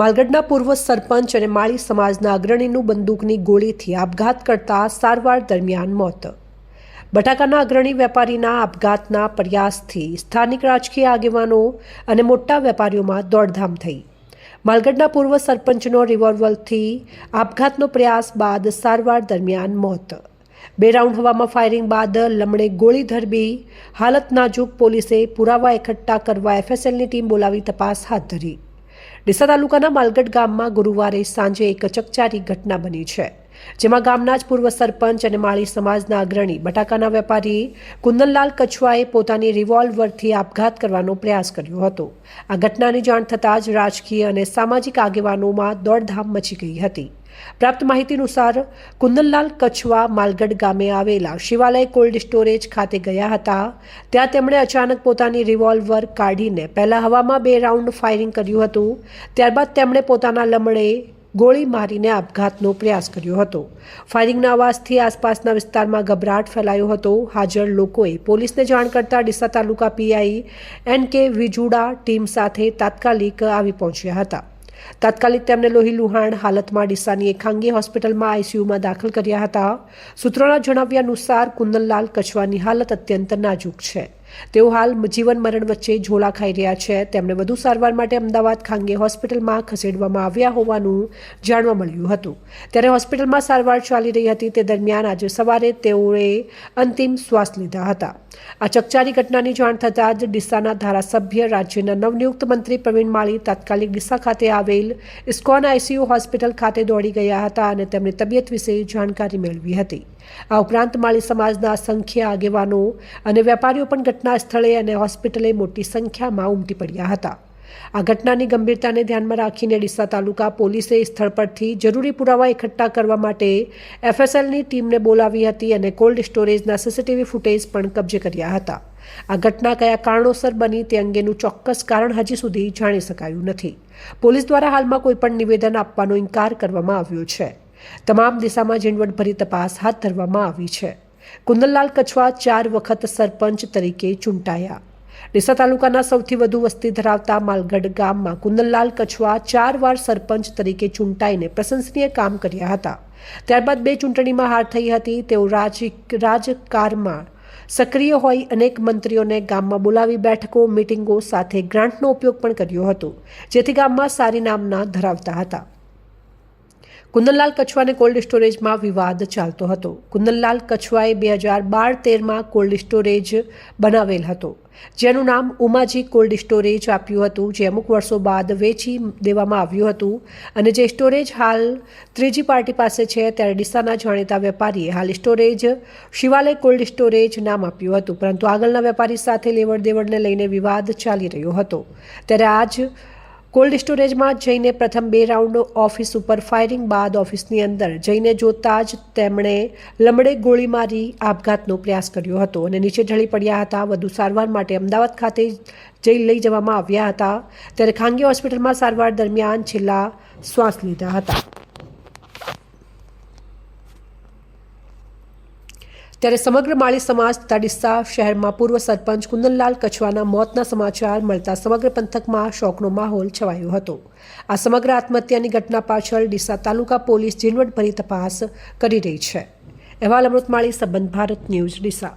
માલગઢના પૂર્વ સરપંચ અને માળી સમાજના અગ્રણીનું બંદૂકની ગોળીથી આપઘાત કરતા સારવાર દરમિયાન મોત. બટાકાના અગ્રણી વેપારીના આપઘાતના પ્રયાસથી સ્થાનિક રાજકીય આગેવાનો અને મોટા વેપારીઓમાં દોડધામ થઈ. માલગઢના પૂર્વ સરપંચનો રિવોલ્વરથી આપઘાતનો પ્રયાસ બાદ સારવાર દરમિયાન મોત. 2 રાઉન્ડ હવામાં ફાયરિંગ બાદ લમણે ગોળી ધરબી. હાલત નાજુક. પોલીસે પુરાવા એકઠા કરવા એફએસએલની ટીમ બોલાવી તપાસ હાથ ધરી. ડીસા તાલુકાના માલગઢ ગામમાં ગુરુવારે સાંજે એક ચકચારી ઘટના બની છે, જેમાં ગામના જ પૂર્વ સરપંચ અને માળી સમાજના અગ્રણી બટાકાના વેપારી કુંદનલાલ કછવાએ પોતાની રિવોલ્વરથી આપઘાત કરવાનો પ્રયાસ કર્યો હતો. આ ઘટનાની જાણ થતાં જ રાજકીય અને સામાજિક આગેવાનોમાં દોડધામ મચી ગઈ હતી. પ્રાપ્ત માહિતી અનુસાર કુંદનલાલ કછવા માલગઢ ગામે આવેલા શિવાલય કોલ્ડ સ્ટોરેજ ખાતે ગયા હતા. ત્યાં તેમણે અચાનક પોતાની રિવોલ્વર કાઢીને પહેલા હવામાં 2 રાઉન્ડ ફાયરિંગ કર્યું હતું. ત્યારબાદ તેમણે પોતાના લમણે ગોળી મારીને આપઘાતનો પ્રયાસ કર્યો હતો. ફાયરિંગના અવાજથી આસપાસના વિસ્તારમાં ગભરાટ ફેલાયો હતો. હાજર લોકોએ પોલીસને જાણ કરતા ડીસા તાલુકા પીઆઈ NK વિજુડા ટીમ સાથે તાત્કાલિક આવી પહોંચ્યા હતા. તાત્કાલિક તેમને લોહી લુહાણ હાલતમાં ડીસાની એક ખાનગી હોસ્પિટલમાં ICUમાં દાખલ કર્યા હતા. સૂત્રોના જણાવ્યા અનુસાર કુંદનલાલ કછવાની હાલત અત્યંત નાજુક છે. તેઓ હાલ જીવન મરણ વચ્ચે ઝોલા ખાઈ રહ્યા છે. તેમને વધુ સારવાર માટે અમદાવાદ ખાનગી હોસ્પિટલમાં ખસેડવામાં આવ્યા હોવાનું જાણવા મળ્યું હતું. ત્યારે હોસ્પિટલમાં સારવાર ચાલી રહી હતી. તે દરમિયાન આજે સવારે તેઓએ અંતિમ શ્વાસ લીધા હતા. આ ચકચારી ઘટનાની જાણ થતાં જ ડીસાના ધારાસભ્ય, રાજ્યના નવનિયુક્ત મંત્રી પ્રવીણ માળી તાત્કાલિક ડીસા ખાતે આવેલ ઇસ્કોન ICU હોસ્પિટલ ખાતે દોડી ગયા હતા અને તેમની તબિયત વિશે જાણકારી મેળવી હતી. આ ઉપરાંત માળી સમાજના અસંખ્ય આગેવાનો અને વેપારીઓ પણ ઘટના સ્થળે અને હોસ્પિટલે મોટી સંખ્યામાં ઉમટી પડ્યા હતા. આ ઘટનાની ગંભીરતાને ધ્યાનમાં રાખીને ડીસા તાલુકા પોલીસે સ્થળ પરથી જરૂરી પુરાવા એકઠા કરવા માટે FSLની ટીમને બોલાવી હતી અને કોલ્ડ સ્ટોરેજના CCTV ફૂટેજ પણ કબજે કર્યા હતા. આ ઘટના કયા કારણોસર બની તે અંગેનું ચોક્કસ કારણ હજી સુધી જાણી શકાયું નથી. પોલીસ દ્વારા હાલમાં કોઈપણ નિવેદન આપવાનો ઇનકાર કરવામાં આવ્યો છે. તમામ દિશામાં ઝીણવટભરી તપાસ હાથ ધરવામાં આવી છે. કુંદનલાલ કછવા 4 વખત સરપંચ તરીકે ચૂંટાયા. ડીસા તાલુકાના સૌથી વધુ વસ્તી ધરાવતા માલગઢ ગામમાં કુંદનલાલ કછવા 4 વાર સરપંચ તરીકે ચૂંટાઈને પ્રશંસનીય કામ કર્યા હતા. ત્યારબાદ 2 ચૂંટણીમાં હાર થઈ હતી. તેઓ રાજકારણમાં સક્રિય હોઈ અનેક મંત્રીઓને ગામમાં બોલાવી બેઠકો, મિટિંગો સાથે ગ્રાન્ટનો ઉપયોગ પણ કર્યો હતો, જેથી ગામમાં સારી નામના ધરાવતા હતા. કુંદનલાલ કછવાને કોલ્ડ સ્ટોરેજમાં વિવાદ ચાલતો હતો. કુંદનલાલ કછવાએ 2012-13માં કોલ્ડ સ્ટોરેજ બનાવેલ હતો, જેનું નામ ઉમાજી કોલ્ડ સ્ટોરેજ આપ્યું હતું, જે અમુક વર્ષો બાદ વેચી દેવામાં આવ્યું હતું અને જે સ્ટોરેજ હાલ ત્રીજી પાર્ટી પાસે છે. ત્યારે ડીસાના જાણીતા વેપારીએ હાલ સ્ટોરેજ શિવાલય કોલ્ડ સ્ટોરેજ નામ આપ્યું હતું, પરંતુ આગળના વેપારી સાથે લેવડ દેવડને લઈને વિવાદ ચાલી રહ્યો હતો. ત્યારે આજ કોલ્ડ સ્ટોરેજમાં જઈને પ્રથમ 2 રાઉન્ડ ઓફિસ ઉપર ફાયરિંગ બાદ ઓફિસની અંદર જઈને જોતા જ તેમણે લમડે ગોળી મારી આપઘાતનો પ્રયાસ કર્યો હતો અને નીચે ઢળી પડ્યા હતા. વધુ સારવાર માટે અમદાવાદ ખાતે લઈ જવામાં આવ્યા હતા. ત્યારે ખાનગી હોસ્પિટલમાં સારવાર દરમિયાન છેલ્લા શ્વાસ લીધા હતા. ત્યારે સમગ્ર માળી સમાજ તથા ડીસા શહેરમાં પૂર્વ સરપંચ કુંદનલાલ કછવાના મોતના સમાચાર મળતા સમગ્ર પંથકમાં શોકનો માહોલ છવાયો હતો. આ સમગ્ર આત્મહત્યાની ઘટના પાછળ ડીસા તાલુકા પોલીસ ઝીણવટભરી તપાસ કરી રહી છે. અહેવાલ અમૃત માળી, સંબંધ ભારત ન્યૂઝ, ડીસા.